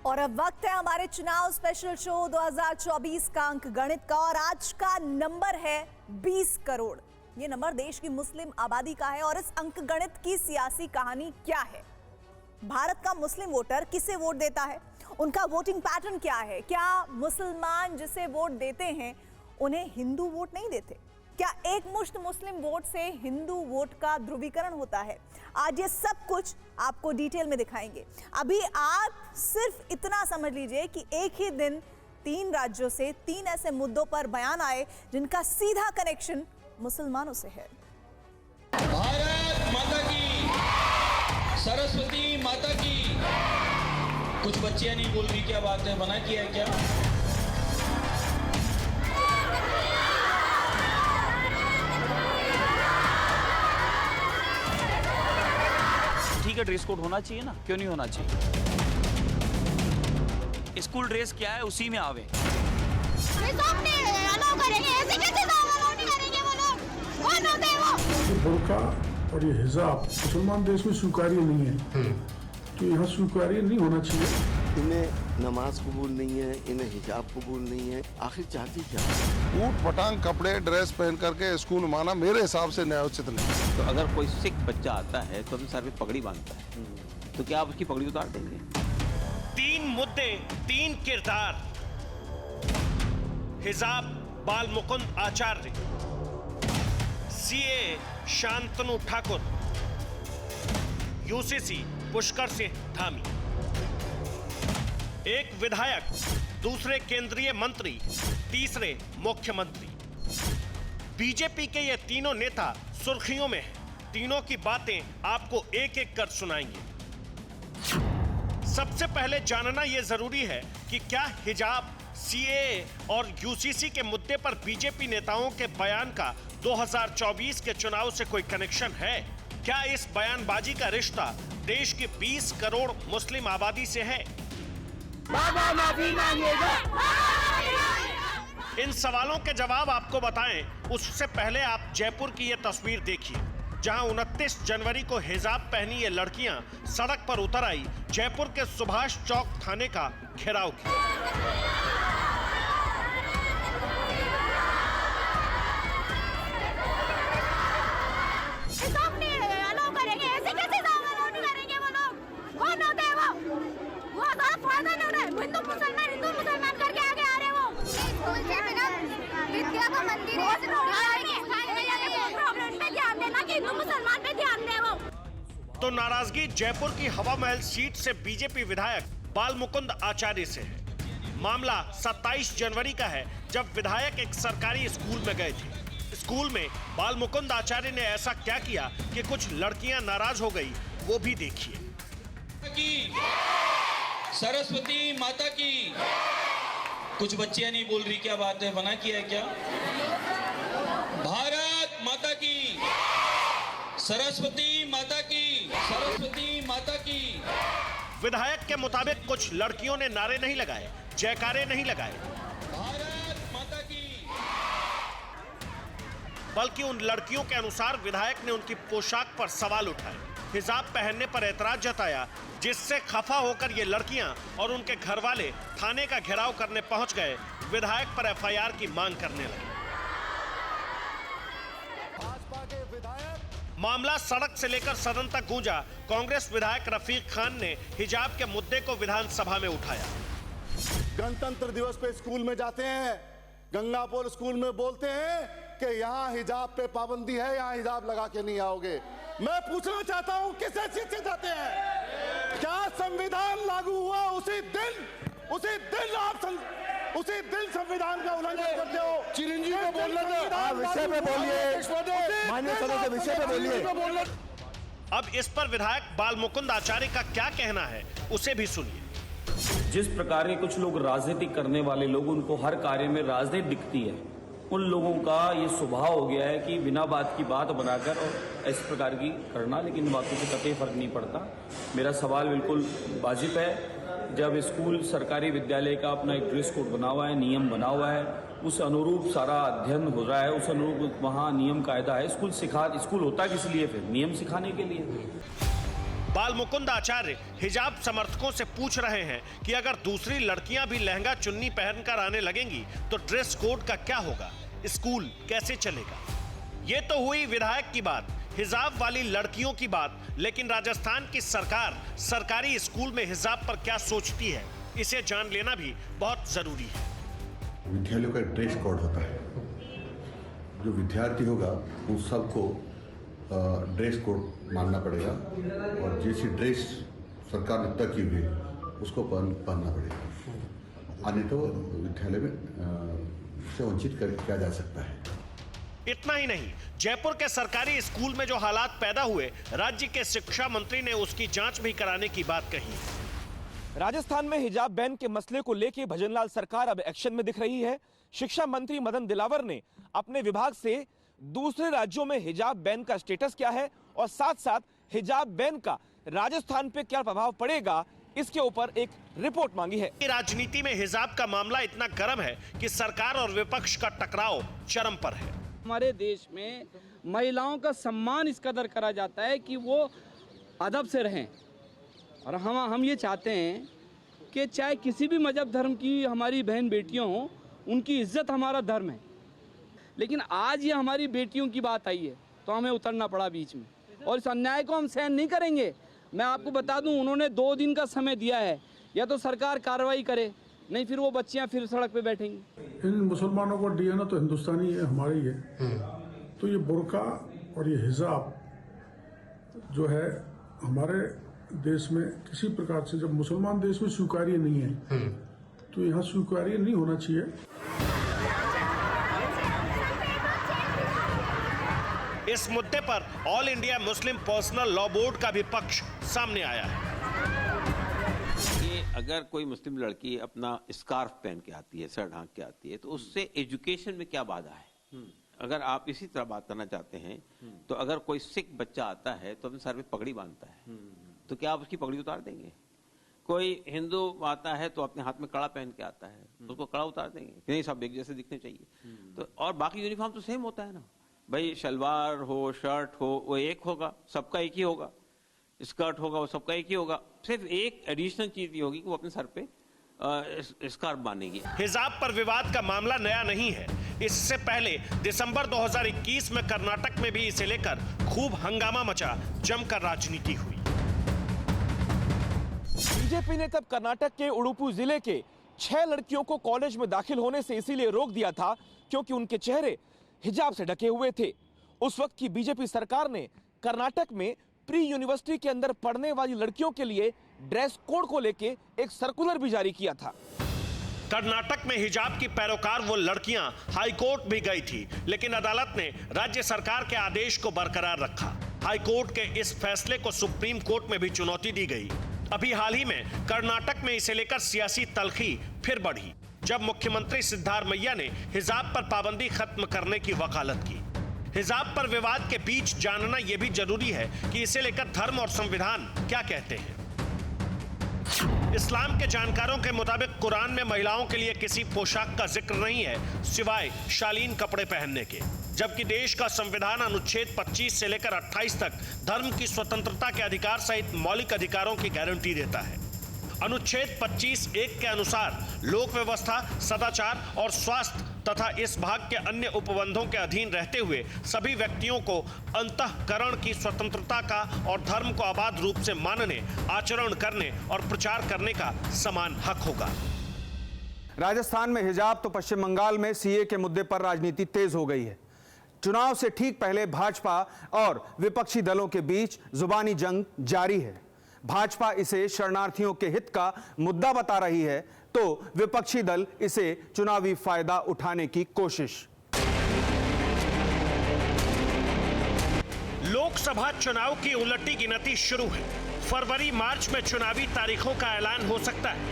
और अब वक्त है हमारे चुनाव स्पेशल शो 2024 का अंक गणित का और आज का नंबर है 20 करोड़। ये नंबर देश की मुस्लिम आबादी का है और इस अंक गणित की सियासी कहानी क्या है? भारत का मुस्लिम वोटर किसे वोट देता है? उनका वोटिंग पैटर्न क्या है? क्या मुसलमान जिसे वोट देते हैं उन्हें हिंदू वोट नहीं देते? क्या एक मुश्त मुस्लिम वोट से हिंदू वोट का ध्रुवीकरण होता है? आज ये सब कुछ आपको डिटेल में दिखाएंगे। अभी आप सिर्फ इतना समझ लीजिए कि एक ही दिन 3 राज्यों से 3 ऐसे मुद्दों पर बयान आए जिनका सीधा कनेक्शन मुसलमानों से है। भारत माता की, सरस्वती माता की। कुछ बच्चियां नहीं बोल रही, क्या बात है? मना किया है क्या? ठीक है, ड्रेस कोड होना चाहिए ना, क्यों नहीं होना चाहिए? स्कूल ड्रेस क्या है उसी में आवे। बुर्का और ये हिजाब मुसलमान देश में स्वीकार्य नहीं है, तो यहाँ स्वीकार्य नहीं होना चाहिए। इन्हें नमाज कबूल नहीं है, इन्हें हिजाब कबूल नहीं है, आखिर चाहती क्या? ऊट पटांग कपड़े ड्रेस पहन करके स्कूल में आना मेरे हिसाब से न्यायोचित नहीं। तो अगर कोई सिख बच्चा आता है तो अपने सर पे पगड़ी बांधता है, तो क्या आप उसकी पगड़ी उतार देंगे? 3 मुद्दे 3 किरदार। हिजाब बाल मुकुंद आचार्य, सीए शांतनु ठाकुर, यूसीसी पुष्कर सिंह धामी। एक विधायक, दूसरे केंद्रीय मंत्री, तीसरे मुख्यमंत्री। बीजेपी के ये तीनों नेता सुर्खियों में हैं। तीनों की बातें आपको एक एक कर सुनाएंगे। सबसे पहले जानना यह जरूरी है कि क्या हिजाब, सीए और यूसीसी के मुद्दे पर बीजेपी नेताओं के बयान का 2024 के चुनाव से कोई कनेक्शन है? क्या इस बयानबाजी का रिश्ता देश की 20 करोड़ मुस्लिम आबादी से है? बाबा माफी मांगेगा। इन सवालों के जवाब आपको बताएं उससे पहले आप जयपुर की यह तस्वीर देखिए, जहां 29 जनवरी को हिजाब पहनी ये लड़कियां सड़क पर उतर आई जयपुर के सुभाष चौक थाने का घेराव किया। हिंदू मुसलमान करके आगे आ रहे वो विद्या का मंदिर है, ध्यान देना कि हिंदू मुसलमान पे ध्यान दे वो। तो नाराजगी जयपुर की हवा महल सीट से बीजेपी विधायक बाल मुकुंद आचार्य से है। मामला 27 जनवरी का है, जब विधायक एक सरकारी स्कूल में गए थे। स्कूल में बाल मुकुंद आचार्य ने ऐसा क्या किया कि कुछ लड़कियां नाराज हो गई, वो भी देखिए। सरस्वती माता की। कुछ बच्चियां नहीं बोल रही, क्या बात है? मना किया है क्या? भारत माता की, सरस्वती माता की, सरस्वती माता की। विधायक के मुताबिक कुछ लड़कियों ने नारे नहीं लगाए, जयकारे नहीं लगाए, भारत माता की, बल्कि उन लड़कियों के अनुसार विधायक ने उनकी पोशाक पर सवाल उठाए, हिजाब पहनने पर ऐतराज जताया, जिससे खफा होकर ये लड़कियां और उनके घर वाले थाने का घेराव करने पहुंच गए। विधायक पर एफआईआर की मांग करने लगे। मामला सड़क से लेकर सदन तक गूंजा। कांग्रेस विधायक रफीक खान ने हिजाब के मुद्दे को विधानसभा में उठाया। गणतंत्र दिवस पे स्कूल में जाते हैं, गंगापुर स्कूल में बोलते हैं कि यहाँ हिजाब पे पाबंदी है, यहाँ हिजाब लगा के नहीं आओगे। मैं पूछना चाहता हूँ किस हैसियत से जाते हैं? क्या संविधान लागू हुआ उसी दिन संविधान का उल्लंघन करते हो? चिरंजीवी को बोलना था, विषय पे बोलिए, माननीय सदस्य विषय पे बोलिए। अब इस पर विधायक बाल मुकुंद आचार्य का क्या कहना है, उसे भी सुनिए। जिस प्रकार के कुछ लोग राजनीति करने वाले लोग, उनको हर कार्य में राजनीति दिखती है, उन लोगों का ये स्वभाव हो गया है कि बिना बात की बात बनाकर और इस प्रकार की करना, लेकिन बातों से कतई फर्क नहीं पड़ता। मेरा सवाल बिल्कुल वाजिब है। जब स्कूल सरकारी विद्यालय का अपना एक ड्रेस कोड बना हुआ है, नियम बना हुआ है, उस अनुरूप सारा अध्ययन हो रहा है, उस अनुरूप वहाँ नियम कायदा है। स्कूल होता किस लिए? फिर नियम सिखाने के लिए। बाल मुकुंद आचार्य हिजाब समर्थकों से पूछ रहे हैं कि अगर दूसरी लड़कियां भी लहंगा चुन्नी पहनकर आने लगेंगी तो ड्रेस कोड का क्या होगा, स्कूल कैसे चलेगा। ये तो हुई विधायक की बात, हिजाब वाली लड़कियों की बात, लेकिन राजस्थान की सरकार सरकारी स्कूल में हिजाब पर क्या सोचती है, इसे जान लेना भी बहुत जरूरी है। विद्यालयों का ड्रेस कोड होता है, जो विद्यार्थी होगा उन सबको ड्रेस कोड मानना पड़ेगा और जैसी ड्रेस सरकार ने तय की हुई है उसको पहनना पड़ेगा, अन्य तो विद्यालय में से वंचित किया जा सकता है। इतना ही नहीं, जयपुर के सरकारी स्कूल में जो हालात पैदा हुए, राज्य के शिक्षा मंत्री ने उसकी जांच भी कराने की बात कही। राजस्थान में हिजाब बैन के मसले को लेकर भजनलाल सरकार अब एक्शन में दिख रही है। शिक्षा मंत्री मदन दिलावर ने अपने विभाग से दूसरे राज्यों में हिजाब बैन का स्टेटस क्या है और साथ साथ हिजाब बैन का राजस्थान पे क्या प्रभाव पड़ेगा, इसके ऊपर एक रिपोर्ट मांगी है। राजनीति में हिजाब का मामला इतना गर्म है कि सरकार और विपक्ष का टकराव चरम पर है। हमारे देश में महिलाओं का सम्मान इस कदर करा जाता है कि वो अदब से रहें, और हम ये चाहते हैं कि चाहे किसी भी मजहब धर्म की हमारी बहन बेटियां हों, उनकी इज्जत हमारा धर्म है। लेकिन आज ये हमारी बेटियों की बात आई है तो हमें उतरना पड़ा बीच में, और इस अन्याय को हम सहन नहीं करेंगे। मैं आपको बता दूं, उन्होंने 2 दिन का समय दिया है, या तो सरकार कार्रवाई करे, नहीं फिर वो बच्चियां फिर सड़क पे बैठेंगी। इन मुसलमानों को डीएनए तो हिंदुस्तानी है, हमारी है, तो ये बुर्का और ये हिजाब जो है हमारे देश में किसी प्रकार से, जब मुसलमान देश में स्वीकार्य नहीं है तो यहाँ स्वीकार्य नहीं होना चाहिए। इस मुद्दे पर all India Muslim personal law board का भी पक्ष सामने आया है। कि अगर कोई मुस्लिम लड़की अपना स्कार्फ पहन के आती है, सर ढांक के आती है, तो उससे एजुकेशन में क्या बाधा है। अगर आप इसी तरह बात करना चाहते हैं तो अगर कोई सिख बच्चा आता है तो अपने सर पे पगड़ी बांधता है, तो क्या आप उसकी पगड़ी उतार देंगे। कोई हिंदू आता है तो अपने हाथ में कड़ा पहन के आता है, उसको कड़ा उतार देंगे, नहीं सब एक जैसे दिखने चाहिए। तो और बाकी यूनिफॉर्म तो सेम होता है ना भाई, शलवार हो शर्ट हो वो एक होगा, सबका एक ही होगा, स्कर्ट होगा वो सबका एक ही होगा, सिर्फ एक एडिशनल चीज ये होगी कि वो अपने सर पे स्कार्फ बांधेगी। हिजाब पर विवाद का मामला नया नहीं है। इससे पहले दिसंबर 2021 में कर्नाटक में भी इसे लेकर खूब हंगामा मचा, जमकर राजनीति हुई। बीजेपी ने तब कर्नाटक के उडुपी जिले के 6 लड़कियों को कॉलेज में दाखिल होने से इसीलिए रोक दिया था क्योंकि उनके चेहरे हिजाब से ढके हुए थे। उस वक्त की बीजेपी सरकार ने कर्नाटक में प्री यूनिवर्सिटी के अंदर पढ़ने वाली लड़कियों के लिए ड्रेस कोड को लेके एक सर्कुलर भी जारी किया था। कर्नाटक में हिजाब की पैरोकार वो लड़कियां हाईकोर्ट भी गई थी, लेकिन अदालत ने राज्य सरकार के आदेश को बरकरार रखा। हाईकोर्ट के इस फैसले को सुप्रीम कोर्ट में भी चुनौती दी गई। अभी हाल ही में कर्नाटक में इसे लेकर सियासी तल्खी फिर बढ़ी, जब मुख्यमंत्री सिद्धारमैया ने हिजाब पर पाबंदी खत्म करने की वकालत की। हिजाब पर विवाद के बीच जानना यह भी जरूरी है कि इसे लेकर धर्म और संविधान क्या कहते हैं। इस्लाम के जानकारों के मुताबिक कुरान में महिलाओं के लिए किसी पोशाक का जिक्र नहीं है सिवाय शालीन कपड़े पहनने के, जबकि देश का संविधान अनुच्छेद 25 से लेकर 28 तक धर्म की स्वतंत्रता के अधिकार सहित मौलिक अधिकारों की गारंटी देता है। अनुच्छेद 25(1) के अनुसार लोक व्यवस्था, सदाचार और स्वास्थ्य तथा इस भाग के अन्य उपबंधों के अधीन रहते हुए सभी व्यक्तियों को अंतःकरण की स्वतंत्रता का और धर्म को आबाद रूप से मानने, आचरण करने और प्रचार करने का समान हक होगा। राजस्थान में हिजाब तो पश्चिम बंगाल में सीए के मुद्दे पर राजनीति तेज हो गई है। चुनाव से ठीक पहले भाजपा और विपक्षी दलों के बीच जुबानी जंग जारी है। भाजपा इसे शरणार्थियों के हित का मुद्दा बता रही है तो विपक्षी दल इसे चुनावी फायदा उठाने की कोशिश। लोकसभा चुनाव की उलटी गिनती शुरू है। फरवरी मार्च में चुनावी तारीखों का ऐलान हो सकता है।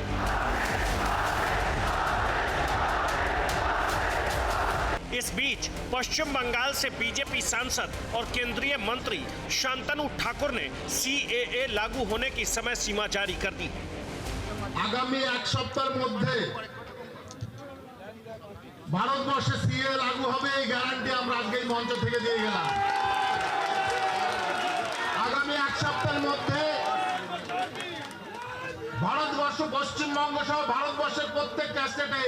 इस बीच पश्चिम बंगाल से बीजेपी सांसद और केंद्रीय मंत्री शांतनु ठाकुर ने सीएए लागू होने की समय सीमा जारी कर दी है। आगामी 1 सप्ताहेर मध्य भारतवर्षे सीए लागू होबे এই গ্যারান্টি আমরা আজকে এই মঞ্চ থেকে দিয়ে গেলাম। আগামী 1 সপ্তাহের মধ্যে ভারতবর্ষ পশ্চিমবঙ্গ সহ ভারতবর্ষের প্রত্যেকটা স্টেটে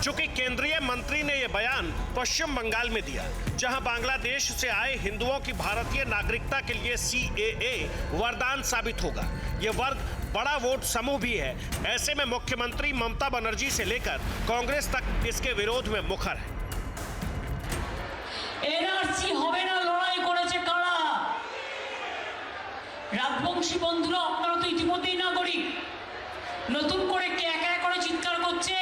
चूंकि केंद्रीय मंत्री ने यह बयान पश्चिम बंगाल में दिया, जहां बांग्लादेश से आए हिंदुओं की भारतीय नागरिकता के लिए CAA वरदान साबित होगा। यह वर्ग बड़ा वोट समूह भी है। ऐसे में मुख्यमंत्री ममता बनर्जी से लेकर कांग्रेस तक इसके विरोध में मुखर है। এনআরসি হবে না লড়াই করেছে কারা? রাজবংশী বন্ধুরা, আপনারা তো ইতিমধ্যেই নাগরিক। নতুন করে কে একা করে চিৎকার করছে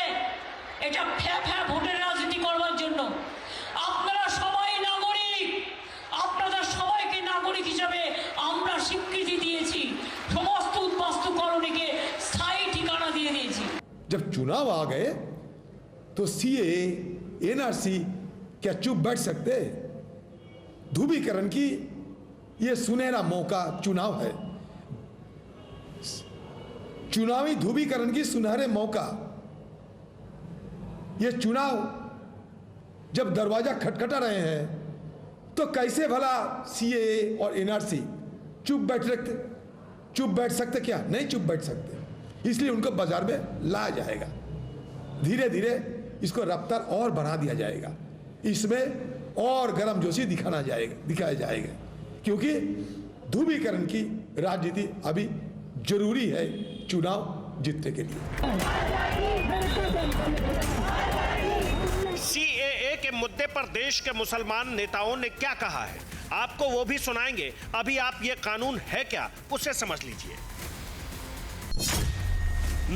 এটা ফ্যা ভোটের রাজনীতি করবার জন্য। আপনারা সবাই নাগরিক, আপনাদের সবাইকে নাগরিক হিসাবে আমরা স্বীকৃতি দিয়েছি। সমস্ত উদ্বাস্তু কলোনিকে স্থায়ী ঠিকানা দিয়ে দিয়েছি। जब चुनाव आ गए तो CAA NRC क्या चुप बैठ सकते? ध्रुवीकरण की ये सुनहरा मौका चुनाव है, चुनावी ध्रुवीकरण की सुनहरे मौका। ये चुनाव जब दरवाजा खटखटा रहे हैं तो कैसे भला CAA और NRC चुप बैठ सकते? क्या नहीं चुप बैठ सकते। इसलिए उनको बाजार में लाया जाएगा, धीरे धीरे इसको रफ्तार और बढ़ा दिया जाएगा, इसमें और गर्मजोशी दिखाया जाएगा, क्योंकि ध्रुवीकरण की राजनीति अभी जरूरी है चुनाव जीतने के लिए। CAA के मुद्दे पर देश के मुसलमान नेताओं ने क्या कहा है, आपको वो भी सुनाएंगे। अभी आप ये कानून है क्या, उसे समझ लीजिए।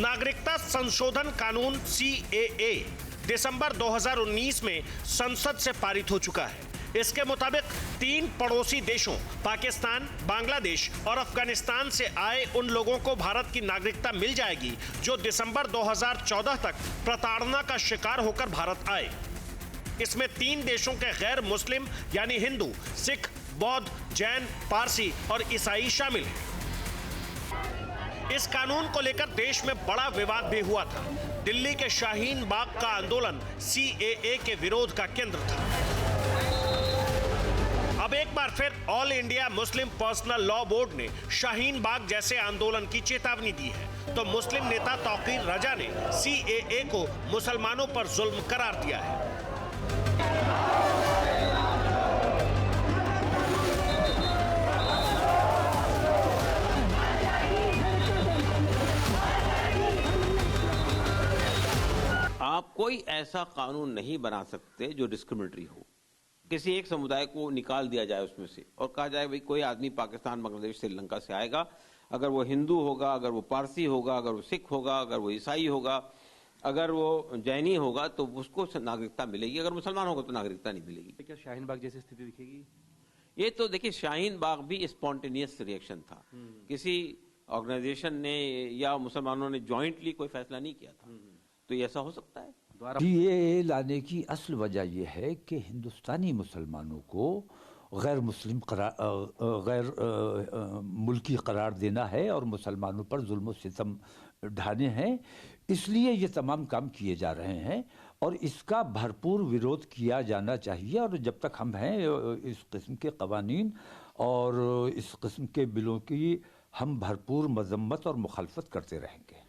नागरिकता संशोधन कानून CAA दिसंबर 2019 में संसद से पारित हो चुका है। इसके मुताबिक 3 पड़ोसी देशों पाकिस्तान, बांग्लादेश और अफगानिस्तान से आए उन लोगों को भारत की नागरिकता मिल जाएगी जो दिसंबर 2014 तक प्रताड़ना का शिकार होकर भारत आए। इसमें 3 देशों के गैर मुस्लिम यानी हिंदू, सिख, बौद्ध, जैन, पारसी और ईसाई शामिल हैं। इस कानून को लेकर देश में बड़ा विवाद भी हुआ था। दिल्ली के शाहीन बाग का आंदोलन CAA के विरोध का केंद्र था। अब एक बार फिर all India Muslim personal law board ने शाहीन बाग जैसे आंदोलन की चेतावनी दी है, तो मुस्लिम नेता तौकीर रजा ने CAA को मुसलमानों पर जुल्म करार दिया है। आप कोई ऐसा कानून नहीं बना सकते जो डिस्क्रिमिनेटरी हो। किसी एक समुदाय को निकाल दिया जाए उसमें से और कहा जाए भाई कोई आदमी पाकिस्तान, बांग्लादेश, श्रीलंका से आएगा, अगर वो हिंदू होगा, अगर वो पारसी होगा, अगर वो सिख होगा, अगर वो ईसाई होगा, अगर वो जैनी होगा तो उसको नागरिकता मिलेगी, अगर मुसलमान होगा तो नागरिकता नहीं मिलेगी। क्या शाहीन बाग जैसी स्थिति दिखेगी? ये तो देखिए, शाहीन बाग भी स्पॉन्टेनियस रिएक्शन था, किसी ऑर्गेनाइजेशन ने या मुसलमानों ने ज्वाइंटली कोई फैसला नहीं किया था, तो ये ऐसा हो सकता है। CAA लाने की असल वजह यह है कि हिंदुस्तानी मुसलमानों को गैर मुल्की करार देना है और मुसलमानों पर जुल्म सितम ढाने हैं, इसलिए ये तमाम काम किए जा रहे हैं और इसका भरपूर विरोध किया जाना चाहिए। और जब तक हम हैं इस किस्म के कवानीन और इस किस्म के बिलों की हम भरपूर मजम्मत और मुखालफत करते रहेंगे।